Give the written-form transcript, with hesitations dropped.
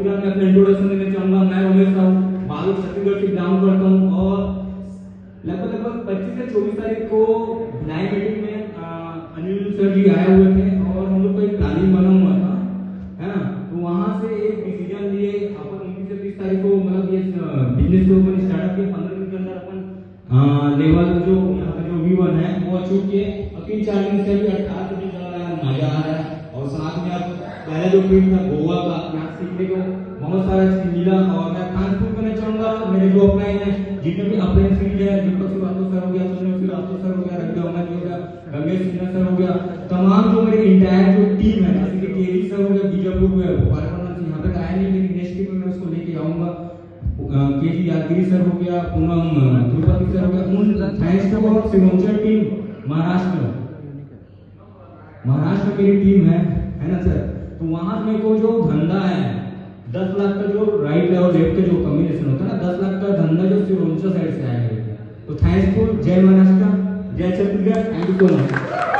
फिलहाल मैं अपना इंट्रोडक्शन देना चाहूंगा। मैं उमेश साहू बालू छत्तीसगढ़ से बिलोंग करता हूँ और लगभग 25 से 24 तारीख को भिलाई मीटिंग में अनिल सर जी आए हुए थे और हम लोग का एक प्लानिंग बना हुआ था, है ना। तो वहाँ से एक डिसीजन लिए अपन 29 से 30 तारीख को मतलब ये बिजनेस को अपन स्टार्टअप किया। 15 दिन के अंदर अपन लेवल जो यहाँ का जो V1 है वो अचीव किए और 3-4 दिन से भी 18 दिन चल रहा है, मजा आ रहा है। और साथ में अब पहले जो ट्रिप था गोवा का, यहाँ सीखने को बहुत सारा चीज मिला। और मैं थैंकफुल करना चाहूंगा मेरे जो अपलाइन है, जितने भी अपलाइन फील्ड है, दीपक श्रीवास्तव सर हो गया, सुनील श्रीवास्तव सर हो गया, रवि अहमद हो गया, रमेश सिन्हा सर हो गया, तमाम जो मेरे इंटायर जो टीम है, जैसे कि केवी सर हो गया, बीजापुर में यहाँ पे आया नहीं लेकिन नेक्स्ट वीक में मैं उसको लेके आऊंगा। केजी यादगिरी सर हो गया, पूनम तिरुपति सर हो गया, उन थैंक्स टू और सिग्नेचर टीम महाराष्ट्र मेरी टीम है ना सर। तो वहां मेरे को जो धंधा है 10 लाख का जो राइट और लेफ्ट का जो कॉम्बिनेशन होता है ना, 10 लाख का धंधा जो सिर्फ साइड से आया है। तो थैंक्सफुल, जय महाराष्ट्र, जय Chhattisgarh, thank you so much.